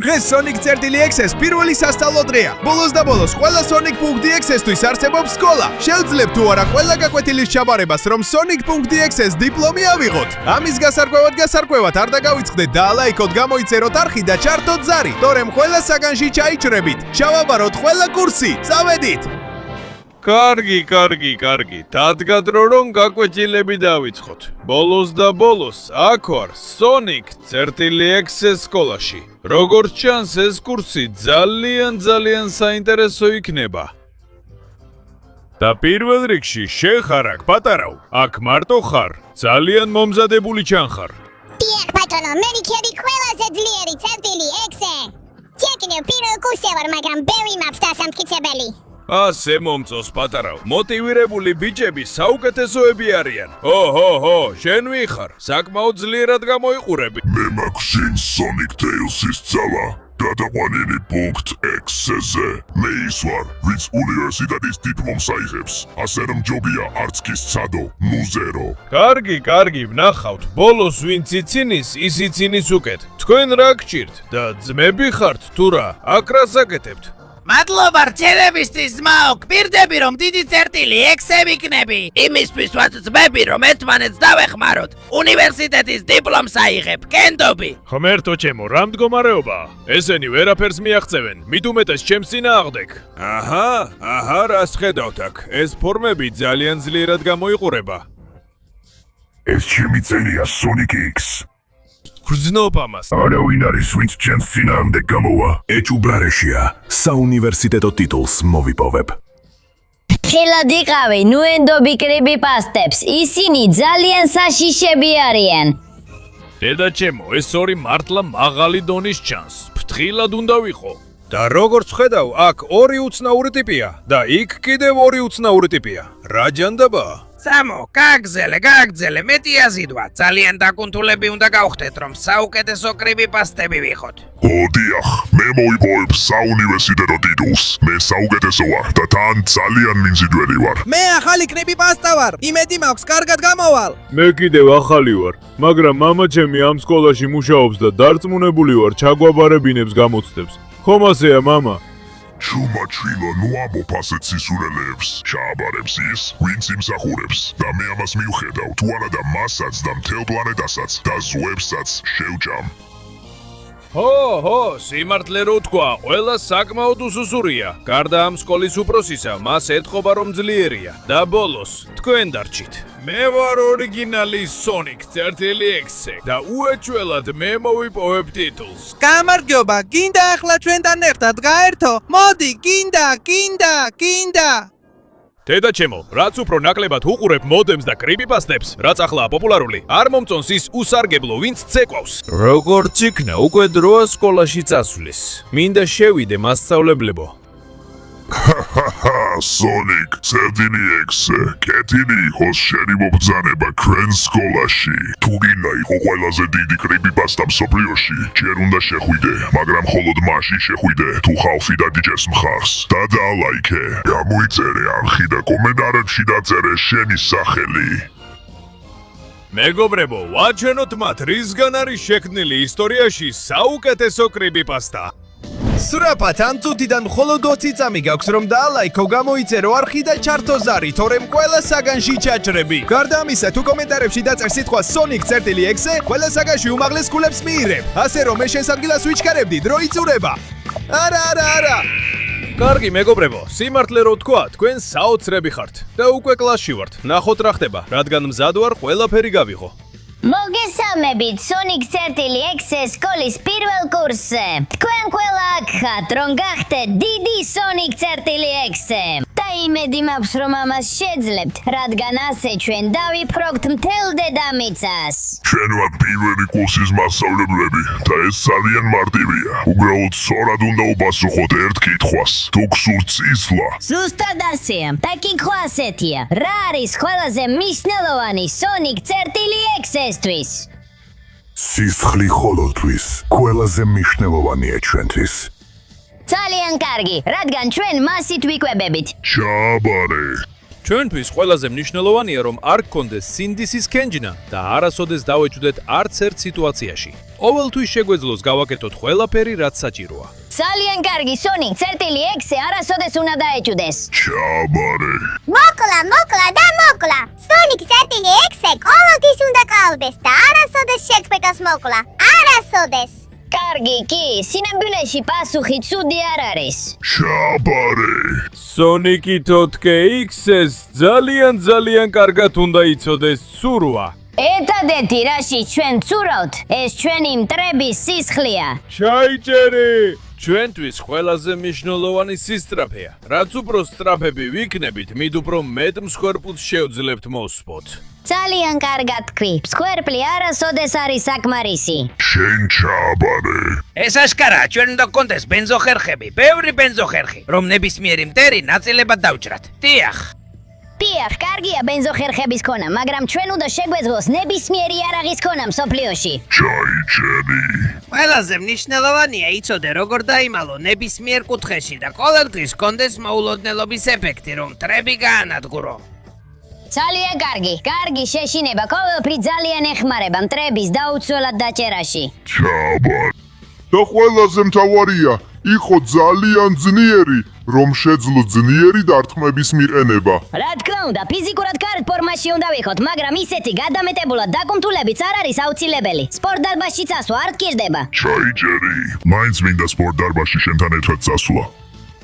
დღეს Sonic CRTX-ს პირველი სასწავლო დღეა. ბოლოს და ბოლოს ყველა Sonic.dx-ისთვის არსებობს სკოლა. შევძლებთ თუ არა ყველა გაკვეთილის ჩაბარებას, რომ Sonic.dx-ს დიპლომი ავიღოთ. ამის გასარკვევად არ დაგავიწყდეთ და ალაიქოთ, გამოიწეროთ არხი და ჩართოთ ზარი. თორემ ყველა საგანში ჩაიჭრებით. ჩავაბაროთ ყველა კურსი. წავედით. კარგი. დადგა დრო რომ გაკვეთილები დავიწყოთ. ბოლოს და ბოლოს აქ ვარ Sonic CRTX-ს სკოლაში. როგორც ჩანს ეს კურსი ძალიან საინტერესო იქნება. და პირველ რიგში შეხარ აქ პატარავ. აქ მარტო ხარ. ძალიან მომზადებული ჩანხარ. დიახ ბატონო, მე ვიქები ყველაზე ძლიერი CRTX-ზე. ჩეკინებ პირველ კურსზე ვარ, მაგრამ ბევრი მაქვს დასამტკიცებელი. ასე მომწონს პატარავ. მოტივირებული ბიჭები საუკეთესოები არიან. ჰო, შენ ვიხარ. საკმაოდ ძლიერად გამოიყურები. მე მაქვს შინ Sonic Tails-ის ძალა. გადაყვანილი punkt X-ზე. მე ის ვარ, ვინც უნივერსიტეტის დიპლომს აიღებს. ასე რომ ჯობია არც კი სცადო, ნუ ზერო. კარგი, ვნახავთ. ბოლოს ვინც იცინის, ის იცინის უკეთ. თქვენ რა გჭირთ და ძმები ხართ თუ რა? აქ რას აკეთებთ? მადლობა რჩევებისთვის ძმაო, გვპირდები რომ დიდი CRTX-ზე ვიქნები. იმისთვის ვართ ძმები რომ ერთმანეთს დავეხმაროთ. უნივერსიტეტის დიპლომს აიღებ, კენდობი. ხმერთო ჩემო, რა მდგომარეობაა? ესენი ვერაფერს მიაღწევენ, მით უმეტეს ჩემს წინააღმდეგ. აჰა, რას ხედავთ აქ? ეს ფორმები ძალიან ძლიერად გამოიყურება. ეს ჩემი წელია Sonic X. გრძნობა მას. არავინ არის ვინც ჩემს წინააღმდეგ გამოვა. ეჭუბრარეშია, საუნივერსიტეტო ტიტულს მოვიპოვებ. ხელად იყავი ნუენდობი კრიპიპასტებს, ისინი ძალიან საშიშები არიან. დედა ჩემო, ეს ორი მართლა მაღალი დონის ჩანს. ფრთხილად უნდა ვიყო. და როგორც ხედავ, აქ ორი უცნაური ტიპია და იქ კიდევ ორი უცნაური ტიპია. რა ჯანდაბაა? სამო, გააგზელე, მეტი აზიდვა. ძალიან დაკუნთულები უნდა გავხდეთ, რომ საუკეთესო კრიპიპასტები ვიხოთ. დიახ, მე მოვიპოვებ საუნივერსიტეტო ტიტულს. მე საუკეთესო ვარ და თან ძალიან მიმზიდველი ვარ. მე ახალი კრიპიპასტა ვარ. იმედი მაქვს, კარგად გამოვალ. მე კიდევ ახალი ვარ, მაგრამ მამა ჩემი ამ სკოლაში მუშაობს და დარწმუნებული ვარ, ჩაგვაბარებინებს გამოცდებს. ხომ ასეა, მამა? ჩუმა ჩვილო, ნუ ამბობ ასეთ სისულელეებს. ჩააბარებს ის, ვინც იმსახურებს. და მე ამას მივხედავ, თუ არა და მასაც და მთელ პლანეტასაც და ზღვებსაც შევჭამ. ჰო, სიმართლე რო თქვა, ყველა საკმაოდ უსუსურია. გარდა ამ სკოლის უფროსისა, მას ეთყობა რომ ძლიერია. და ბოლოს, თქვენ დარჩით. მე ვარ ორიგინალი Sonic CRTX-ზე და უეჭველად მე მოვიპოვებ ტიტულს. გამარჯობა, გინდა ახლა ჩვენთან ერთად გაერთო? მოდი, გინდა. დედა ჩემო, რაც უფრო ნაკლებად უყურებ მოდემს და კრიპიპასტებს, რაც ახლა პოპულარული, არ მომწონს ის უსარგებლო, ვინც ცეკვავს. როგორც იქნა, უკვე დროა სკოლაში წასვლის. მინდა შევიდე მასწავლებლებო. Sonic CRTX-ზე. კეთილი იყოს შენი მობრძანება ჩვენ სკოლაში. თუ გინდა იყო ყველაზე დიდი კრიპიპასტა მსოფლიოში, ჯერ უნდა შეხვიდე, მაგრამ მხოლოდ მაშინ შეხვიდე, თუ ხალხი დაგიჭერს მხარს. და დაალაიქე. გამოიწერე არხი და კომენტარებში დაწერე შენი სახელი. მეგობრებო, ვაჩვენოთ მათ, რისგან არის შექმნილი ისტორიაში საუკეთესო კრიპიპასტა. სრაფად ამ წუთიდან მხოლოდ 20 წამი გაქვს რომ დაალაიქო, გამოიწერო არხი და ჩართო ზარი, თორემ ყველა საგანში ჩაჭრები. გარდა ამისა, თუ კომენტარებში დაწერ სიტყვა Sonic CRTX-ზე, ყველა საგანში უმაღლეს ქულებს მიიღებ. ასე რომ მე შენს ადგილას ვიჩქარებდი, დრო იწურება. არა. კარგი მეგობრებო, სიმართლე რო თქვა, თქვენ საოცრები ხართ და უკვე კლასში ვართ. ნახოთ რა ხდება, რადგან მზად ვარ ყველაფერი გავიღო. მოგესალმებით Sonic CRTX-ზე სკოლის პირველ კურსზე. თქვენ ყველა აქ ხართ, რომ გახდეთ დიდი Sonic CRTX-ზე. და იმედი მაქვს, რომ ამას შეძლებთ, რადგან ასე ჩვენ დავიფროგთ მთელ დედამიწას. ჩვენ ვართ პირველი კურსის მასწავლებლები და ეს ძალიან მარტივია. უბრალოდ სწორად უნდა უპასუხოთ ერთ კითხვას. თუ გსურთ წისვლა? ზუსტად ასეა. და კითხვა ასეთია. რა არის ყველაზე მნიშვნელოვანი Sonic CRTX-ისთვის? სისხლი ხოლოთვის ყველაზე მნიშვნელოვანია ჩვენთვის. ძალიან კარგი, რადგან ჩვენ მასით ვიკვებებით. ჩააბარე. ჩვენთვის ყველაზე მნიშვნელოვანია, რომ არ გქონდეს სინდისის კენჯნა და არასოდეს დავეჭვდეთ არც ერთ სიტუაციაში. ყოველთვის შეგვეძლოს გავაკეთოთ ყველაფერი, რაც საჭიროა. ძალიან კარგი, სონიკ, წერტილი 6-ე არასოდეს უნდა დაეჭვდეს. ჩაბარე. მოკლა. სონიკ წერტილი 6-ე ყოველთვის უნდა ყავდეს და არასოდეს შეწყვეტოს მოკლა. არასოდეს. კარგი, კი, სინამდვილეში პასუხი ცუდი არ არის. ჩაბარე. სონიკი 4X-ს ძალიან კარგად უნდა იცოდეს ცურვა. ერთადერთი რაში ჩვენ ვცურავთ, ეს ჩვენი მტრების სისხლია. ჩაიჭერი! ჩვენთვის ყველაზე მნიშვნელოვანი სისწრაფეა. რაც უფრო სწრაფები ვიქნებით, მით უფრო მეტ მსხვერპლს შევძლებთ მოსვოთ. ძალიან კარგად თქვი, მსხვერპლი არასოდეს არის საკმარისი. შენ ჩაბარე. ეს აშკარაა, ჩვენ უნდა გქონდეს ბენზოხერხები, ბევრი ბენზოხერხი, რომ ნებისმიერი მტერი ნაწილებად დავჭრათ. დიახ. დიახ, კარგია ბენზოხერხების ქონა, მაგრამ ჩვენ უნდა შეგვეძლოს ნებისმიერი იარაღის ქონა მსოფლიოში. ჩაიჭერი. ყველაზე მნიშვნელოვანია იცოდე როგორ დაიმალო ნებისმიერ კუთხეში და ყოველთვის გქონდეს მოულოდნელობის ეფექტი, რომ მტრები გაანადგურო. ძალიან კარგი შეშინება ყოველფრით ძალიან ეხმარება მტრების დაუცველად დაჭერაში. ჩაბარე. და ყველაზე მთავარია, იყო ძალიან ძლიერი, რომ შეძლო ძლიერი დარტყმების მიყენება. რა თქმა უნდა, ფიზიკურად კარგ ფორმაში უნდა ვიყოთ, მაგრამ ისეთი გადამეტებულად დაკუნთულებიც არ არის აუცილებელი. სპორტ დარბაზში წასვლა არ გჭირდება. ჩაიჭერი. მაინც მინდა სპორტ დარბაზში შენთან ერთად წასვლა.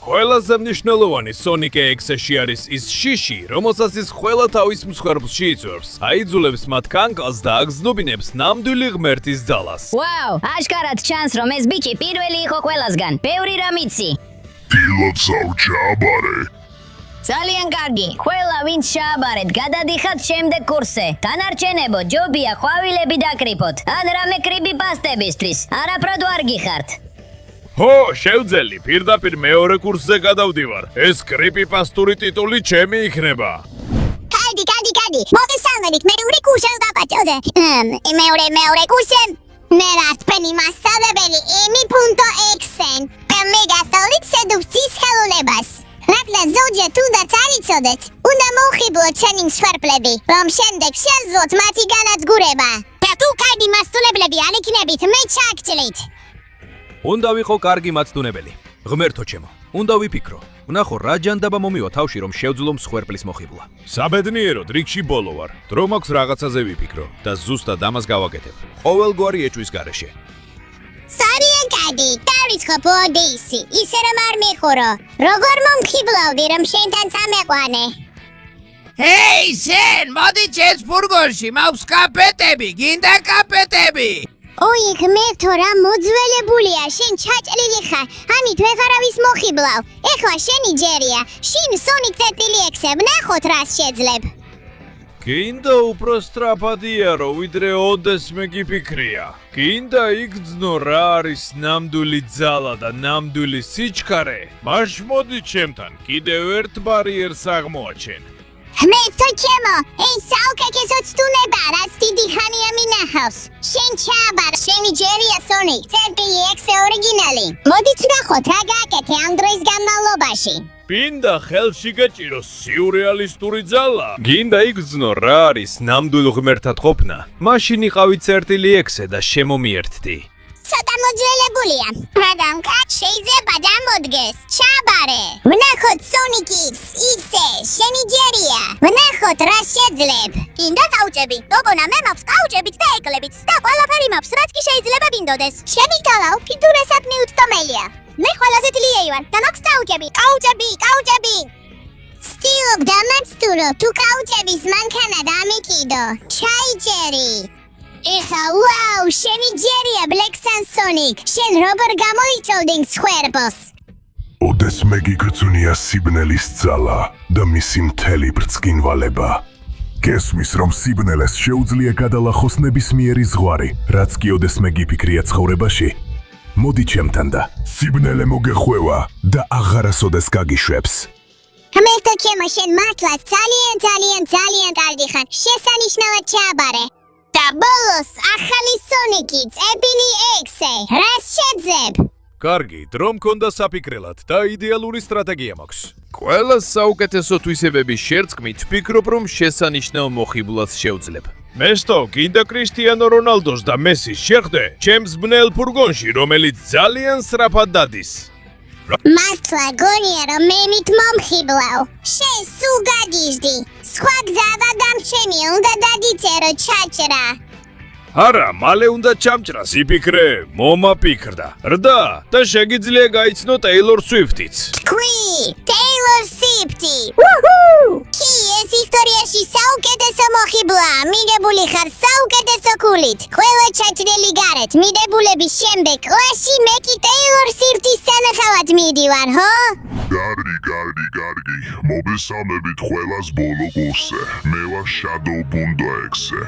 ყველაზე მნიშვნელოვანი Sonic X-ში არის ის შიში, რომელსაც ის ყველა თავის მსხვერპლში იწვევს. აიძულებს მათ კანკელს და აგზნობინებს ნამდვილი ღმერთის ძალას. ვაუ, აშკარად ჩანს, რომ ეს ბიჭი პირველი იყო ყველასგან. ბევრი რამ იცი. დილოცავ ჩაბარე. ძალიან კარგი. ყველა ვინც შეაბარეთ, გადადიხართ შემდეგ კურსზე. დანარჩენებო, ჯობია ყვავილები დაკრიფოთ. ან რამე კრიპიპასტებისთვის. არაფრად არ გიხართ. ჰო, შევძელი, პირდაპირ მეორე კურსზე გადავდივარ. ეს კრიპიპასტური ტიტული ჩემი იქნება. კარგი. მოგესალმებით, მეორე კურსზე დაბაჭოდე. მეორე კურსზე. მე რასპენი მასწავლებელი emi.xn. მე გასწავლით სედუქციის ხელოვნებას. რადგან ზოგჯერ თუნდაც არ იცოდეთ, უნდა მოხიბლოთ ჩვენი მსხვერპლები, რომ შემდეგ შეძლოთ მათი განადგურება. და თუ კარგი მასწავლებლები არ იქნებით, მე ჩაგჭრით. უნდა ვიყო კარგი მაცდუნებელი. ღმერთო ჩემო, უნდა ვიფიქრო. ვნახო რა ჯანდაბა მომივა თავში, რომ შევძლო მსხვერპლის მოხიბლა. საბედნიეროდ, რიგში ბოლო ვარ. დრო მაქვს რაღაცაზე ვიფიქრო და ზუსტად ამას გავაკეთებ. ყოველგვარი ეჭვის გარეშე. ძალიან კარგი, დავიწყო ოდეისი, ისე რომ არ მეხურო. როგორ მომხიბლავდი, რომ შენთან წამეყვანე? ჰეი, შენ, მოდი ჩემს ფურგონში, მაქვს კაპეტები, გინდა კაპეტები? ოი, ღმერთო, რა მოძველებულია, შენ ჩაჭრილი ხარ, ამით ვეღარავის მოხიბლავ. ეხლა შენი ჯერია, შინ Sonic 6-ე, ვნახოთ რას შეძლებ. გინდა უფრო სწრაფად იარო, ვიდრე ოდეს მეგიფიქრია. გინდა იგრძნო რა არის ნამდვილი ძალა და ნამდვილი სიჩქარე. მაშ მოდი ჩემთან, კიდევ ერთ ბარიერს აღმოაჩენ. ღმერთო ჩემო, ეს საუკეთესო ცდუნება, რაც დიდი ხანია მინახავს. შენ ჩააბარ, შენი ჯერია Sonic 6-ე ორიგინალი. მოდით ვნახოთ რა გააკეთე ამ დროის განმავლობაში. პინდა ხელში გაჭირო სიურეალისტური ძალა. გინდა იგრძნო რა არის ნამდვილ ღმერთად ყოფნა. მაშინ იყავით 6-ე და შემომიერთდი. ცოტა მოძველებულია, მაგრამ კაც შეიძლება დამოდგეს. ჩაბარე. ვნახოთ Sonic X-ე, შენი ჯერია. ვნახოთ რა შეძლებ. გინდა კაუჭები. გოგონა, მე მაქვს კაუჭებით და ეკლებით და ყველაფერი მაქვს, რაც კი შეიძლება გინდოდეს. შენი გალა უფიდურესად მიუწვდომელია. მე ყველაზე ძლიერი ვარ და მაქვს კაუჭები. სტილობ და მაცდურო, თუ კაუჭების მანქანა დამიკიდო. ჩაიჭერი. ეხა, ვაუ, შენი ჯერია Black Sun Sonic. შენ როგორ გამოიწოვდი მსხვერპლს? ოდეს მეგიგრძნია სიბნელის ძალა და მისი მთელი ბრწყინვალება. გესმის, რომ სიბნელეს შეუძლია გადალახოს ნებისმიერი ზღვარი, რაც კი ოდეს მეგიფიქრია ცხოვრებაში. მოდი ჩემთან და სიბნელე მოგეხვევა და აღარასოდეს გაგიშვებს. ღმერთო ჩემო, შენ მართლაც ძალიან კარგი ხარ. შესანიშნავად ჩააბარე. და ბოლოს ახალი Sonic 6-ე. რას შეძლებ? კარგი, დრო მქონდა საფიქრელად და იდეალური სტრატეგია მაქვს. ყველა საუკეთესო თვისებების შერწყმით ვფიქრობ, რომ შესანიშნავ მოხიბლას შევძლებ. მესტო, გინდა კრისტიანო რონალდოს და მესის შეხვდე ჩემს ბნელ ფურგონში, რომელიც ძალიან სწრაფად დადის. მართლა გონია რომ მე მით მომხიბლავ. შენ სულ გაგიჟდი. სხვა გზავა გამჩენია, უნდა დაგიწერო ჩაჭრა. არა, მალე უნდა ჩამჭრას, იფიქრე, მომაფიქრდა. რდა და შეგიძლია გაიცნო ტეილორ სვიფტიც. თქვი, ტეილორ სვიფტი. უჰუ! კი, ეს ისტორიაში საუკეთესო მოხიბლაა. მიდებული ხარ საუკეთესო ქულით. ყველა ჩაჭრილი გარეთ, მიდებულების შემდეგ კლასში მე კი ტეილორ სვიფტის სანახავად მიდივარ, ხო? გარგი. მოგესალმებით ყველას ბოლო კურსზე. მე ვარ Shadow Bundox-ზე.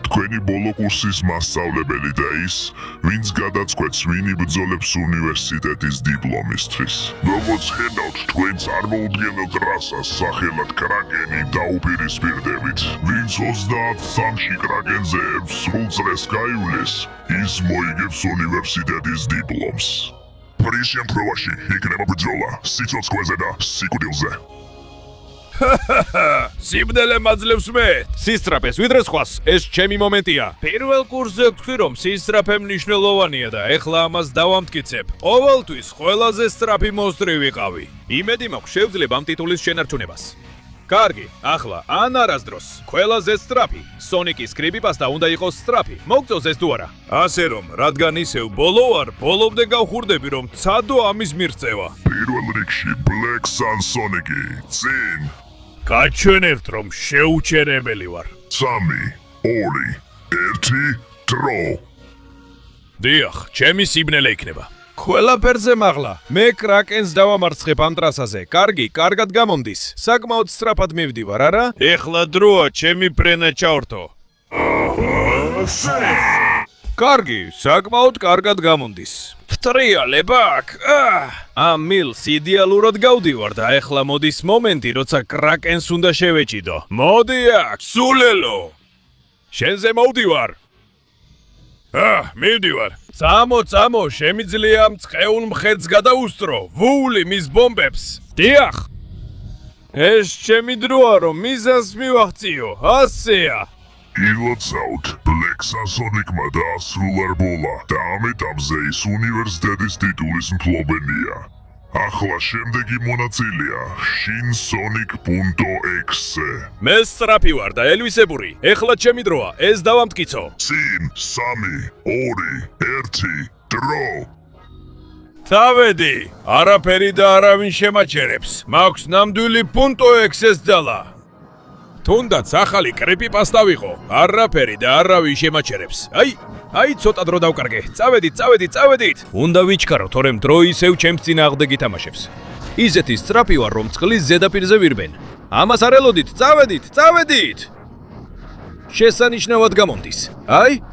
თქვენი ბოლო კურსის მასწავლებელი და ის, ვინც გადაწყვეტს, ვინ იბრძოლებს უნივერსიტეტის დიპლომისთვის. როგორც ხედავთ, თქვენ წარმოუდგენელ რასას სახელად კრაკენი დაუპირისპირდებით. ვინც 23-ში კრაკენზე სრულ წრეს გაივლის, ის მოიგებს უნივერსიტეტის დიპლომს. ფრის შემთხვევაში იქნება ბრძოლა სიცოცხლეზე და სიკვდილზე. სიბნელე მაძლევს მე. სისტრაფეს ვიდრე სხვას, ეს ჩემი მომენტია. პირველ კურსზე ვთქვი, რომ სისტრაფე მნიშვნელოვანია და ეხლა ამას დავამტკიცებ. ყოველთვის ყველაზე სწრაფი მოსწრი ვიყავი. იმედი მაქვს შევძლებ ამ ტიტულის შენარჩუნებას. კარგი, ახლა ან არასდროს. ყველაზე სწრაფი. სონიკის კრიპიპასტა უნდა იყოს სწრაფი. მოგწონს ეს თუ არა? ასე რომ, რადგან ისევ ბოლო ვარ, ბოლომდე გავხურდები, რომ ცადო ამის მიღწევა. პირველ რიგში Black Sun Sonic-ი, წინ გაჩვენებთ, რომ შეუჩერებელი ვარ. 3, 2, 1, დრო. დიახ, ჩემი სიბნელე იქნება. ყველაფერზე მაღლა. მე კრაკენს დავამარცხებ ამ ტრასაზე. კარგი, კარგად გამომდის. საკმაოდ სწრაფად მივდივარ, არა? ეხლა დროა ჩემი პრენა ჩავრთო. კარგი, საკმაოდ კარგად გამომდის. ფტრიალებ აქ. ამ მილს იდეალურად გავდივარ და ეხლა მოდის მომენტი, როცა კრაკენს უნდა შევეჭიდო. მოდი აქ, სულელო. შენზე მოვდივარ. მივდივარ. წამო, შემიძლია მწყეულ მხედს გადაუსწრო. ვული მის ბომბებს. დიახ. ეს ჩემი დროა, რომ მიზანს მივაღწიო. ასეა. ილოცავთ, Black Sun Sonic-მა დაასრულა რბოლა და ამ ეტაპზე ის უნივერსიტეტის ტიტულის მფლობელია. ახლა შემდეგი მონაწილეა Shin Sonic.exe. მე სწრაფი ვარ და ელვისებური. ეხლა ჩემი დროა, ეს დავამტკიცო. წინ 3, 2, 1, დრო. თავედი, არაფერი და არავინ შემაჩერებს. მაქვს ნამდვილი .exe-ს ძალა. თუნდაც ახალი კრიპიპასტა ვიყო. არაფერი და არავინ შემაჩერებს. აი, ცოტა დრო დავკარგე. წავედით. უნდა ვიჩქარო, თორემ დრო ისევ ჩემს წინააღმდეგ ითამაშებს. ისეთი სწრაფი ვარ, რომ წყლის ზედაპირზე ვირბენ. ამას არ ელოდით, წავედით. შესანიშნავად გამომდის.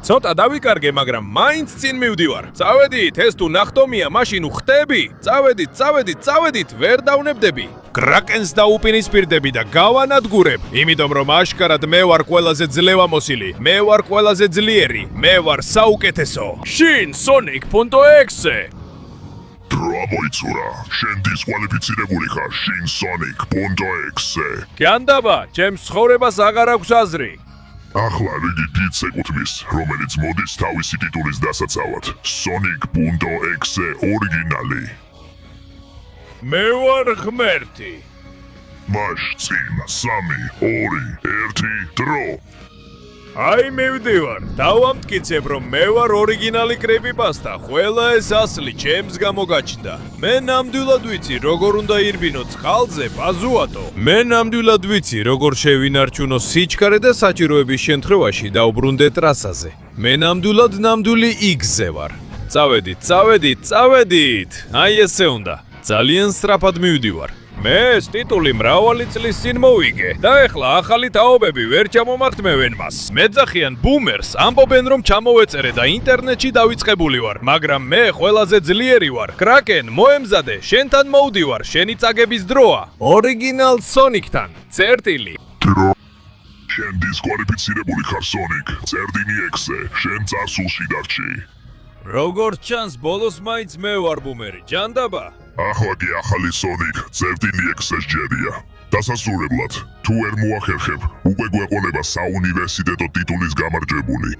ცოტა დავიკარგე, მაგრამ მაინც წინ მივდივარ. წავედით, ეს თუ ნახტომია, მაშინ ვხტები. წავედით, ვერ დავნებდები. კრაკენს დაუპირისპირდები და გავანადგურებ, იმიტომ რომ აშკარად მე ვარ ყველაზე ძლევამოსილი, მე ვარ ყველაზე ძლიერი, მე ვარ საუკეთესო. Shin Sonic.exe. დრო მოიცურა, შენ დისკვალიფიცირებული ხარ Shin Sonic.exe. კანდაბა, ჩემს ცხოვრებას აღარ აქვს აზრი. ახლა რიგი დიდს ეკუთვნის, რომელიც მოდის თავისი ტიტულის დასაცავად. Sonic.exe ორიგინალი. მე ვარ ღმერთი. მაშ წინ 3, 2, 1, დრო. მივდივარ. დავამტკიცებ, რომ მე ვარ ორიგინალი კრიპიპასტა. ყველა ეს ასლი ჩემს გამოგაჩნდა. მე ნამდვილად ვიცი, როგორ უნდა ირბინო წყალზე ბაზუატო. მე ნამდვილად ვიცი, როგორ შევინარჩუნო სიჩქარე და საჭიროების შემთხვევაში დავბრუნდე ტრასაზე. მე ნამდვილი X-ზე ვარ. წავედით. აი ესე უნდა. ძალიან სწრაფად მივდივარ. მე ეს ტიტული მრავალი წლის წინ მოვიგე და ეხლა ახალი თაობები ვერ ჩამომართმევენ მას. მეძახიან ბუმერს, ამბობენ რომ ჩამოვეწერე და ინტერნეტში დავიწყებული ვარ, მაგრამ მე ყველაზე ძლიერი ვარ. კრაკენ, მოემზადე, შენთან მოვდივარ, შენი წაგების დროა. ორიგინალ სონიკთან, წერტილი. დრო. შენ დისკვალიფიცირებული ხარ Sonic. წერტილი X-ზე, შენ წარსულში დარჩი. როგორც ჩანს, ბოლოს მაინც მე ვარ ბუმერი. ჯანდაბა. ახლა კი ახალი Sonic წერტილი X-ს ჯერია. დასასრულებლად, თუ ვერ მოახერხებ, უკვე გვეყოლება საუნივერსიტეტო ტიტულის გამარჯვებული.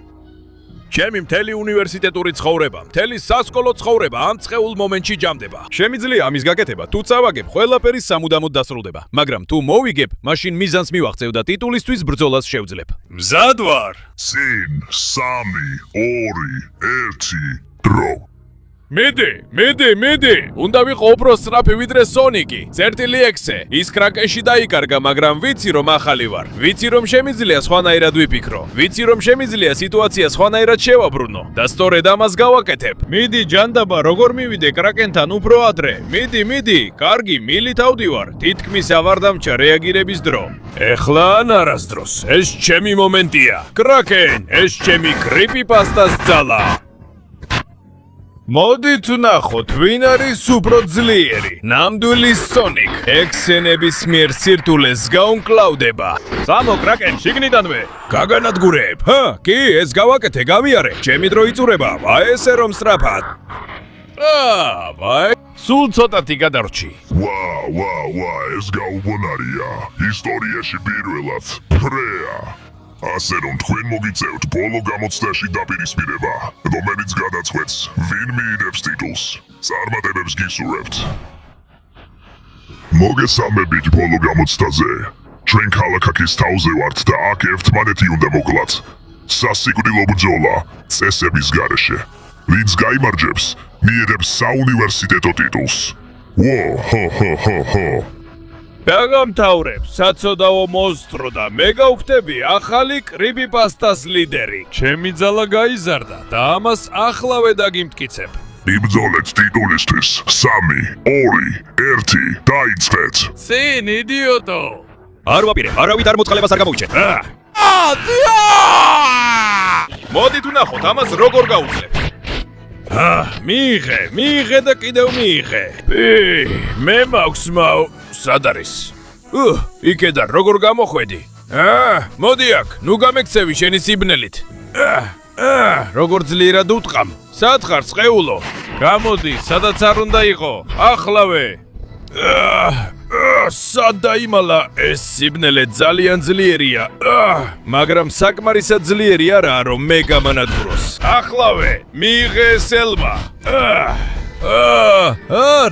ჩემი მთელი უნივერსიტეტური ცხოვრება, მთელი სასკოლო ცხოვრება ამ ცხეულ მომენტში ჯამდება. შემიძლია ამის გაკეთება, თუ წავაგებ, ყველაფერი სამუდამოდ დასრულდება. მაგრამ თუ მოვიგებ, მაშინ მიზანს მივაღწევ და ტიტულისთვის ბრძოლას შევძლებ. მზად ვარ. წინ 3, 2, 1, დრო. მიდი. უნდა ვიყო უფრო სწრაფი ვიდრე სონიკი. წერტილი X-ე. ის კრაკენში დაიკარგა, მაგრამ ვიცი რომ ახალი ვარ. ვიცი რომ შემიძლია სხვანაირად ვიფიქრო. ვიცი რომ შემიძლია სიტუაცია სხვანაირად შევაბრუნო და სწორედ ამას გავაკეთებ. მიდი ჯანდაბა, როგორ მივიდე კრაკენთან უფრო ადრე. მიდი. კარგი, მილით ავდივარ. თითქმის აღარ დამჭა რეაგირების დრო. ეხლა ან არასდროს. ეს ჩემი მომენტია. კრაკენ, ეს ჩემი კრიპიპასტას ძალა. მოდით ვნახოთ, ვინ არის უფრო ძლიერი. ნამდვილი Sonic X-ენების მიერ სირთულეს გაუმკლავდება. სამო კრაკენ, შიგნიდანვე. გაგანადგურებ. კი, ეს გავაკეთე, გავიარე. ჩემი დრო იწურება. ესე რომ სწრაფად. სულ ცოტათი გადარჩი. ვა, ეს გაუბონარია. ისტორიაში პირველად. ფრეა. ასე რომ თქვენ მოგიწევთ ბოლო გამოცდაში დაპირისპირება, რომელიც გადაწყვეტს, ვინ მიიღებს ტიტულს. წარმატებებს გისურვებთ. მოგესალმებით ბოლო გამოცდაზე. ჩვენ ქალაქის თავზე ვართ და აქ ერთმანეთი უნდა მოკლათ. სასიკვდილო ბრძოლა წესების გარეშე. ვინც გაიმარჯვებს, მიიღებს საუნივერსიტეტო ტიტულს. ჰო. დაგამთავრებს საცოდაო მონსტრო და მე გავხდები ახალი კრიპიპასტას ლიდერი. ჩემი ძალა გაიზარდა და ამას ახლავე დაგიმტკიცებ. იბრძოლეთ ტიტულისთვის. 3, 2, 1, დაიწყეთ. წინ, იდიოტო. არ ვაპირებ, არავით არ მოწყალებას არ გამოიჩენ. მოდით ვნახოთ, ამას როგორ გავუძლებ. მიიღე და კიდევ მიიღე. მე მაქვს სად არის? იქედან როგორ გამოხვედი? მოდი აქ, ნუ გამექცევი შენი სიბნელით. როგორ ძლიერად უტყამ? სად ხარ სხეულო? გამოდი, სადაც არ უნდა იყო. ახლავე. სად დაიმალა? ეს სიბნელე ძალიან ძლიერია. მაგრამ საკმარისად ძლიერი არაა, რომ მე გამანადგუროს. ახლავე, მიიღე სელმა.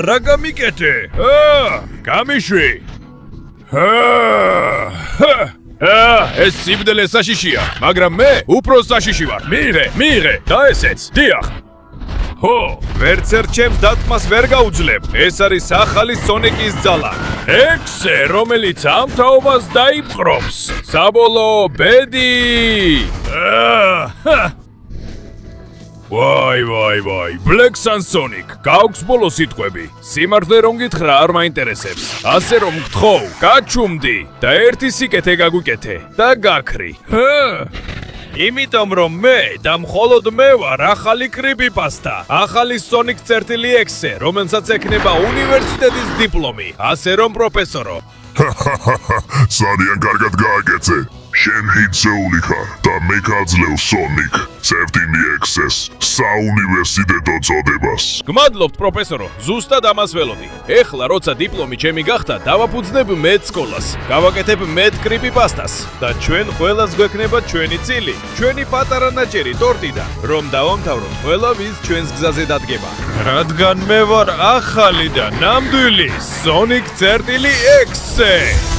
რა გამიკეთე? გამიშვი. ეს სიბნელე საშიშია, მაგრამ მე უფრო საშიში ვარ. მიიღე და ესეც. დიახ. ვერც ერთ ჩემს დათმას ვერ გაუძლებ. ეს არის ახალი Sonic-ის ძალა. X-ე, რომელიც ამ თაობას დაიპყრობს. საბოლოო ბედი. ვაი, Black Sun Sonic, გაქვს ბოლო სიტყვები. სიმართლე რომ გითხრა არ მაინტერესებს. ასე რომ გთხოვ, გაჩუმდი და ერთი სიკეთე გაგვიკეთე და გაქრი. იმიტომ რომ მე და მხოლოდ მე ვარ ახალი კრიპიპასტა. ახალი Sonic წერტილი X-ე, რომელსაც ექნება უნივერსიტეტის დიპლომი. ასე რომ პროფესორო. ძალიან კარგად გააკეთე. შენ ჰიცეული ხარ და მე გაძლევ Sonic წერტილი X-ს საუნივერსიტეტო წოდებას. გმადლობთ პროფესორო, ზუსტად ამას ველოდი. ეხლა როცა დიპლომი ჩემი გახდა, დავაფუძნებ მეტ სკოლას, გავაკეთებ მეტ კრიპიპასტას და ჩვენ ყველას გვექნება ჩვენი წილი, ჩვენი პატარა ნაჭერი ტორტიდან, რომ დავამთავროთ ყველა ვის ჩვენს გზაზე დადგება. რადგან მე ვარ ახალი და ნამდვილი Sonic წერტილი X-ე.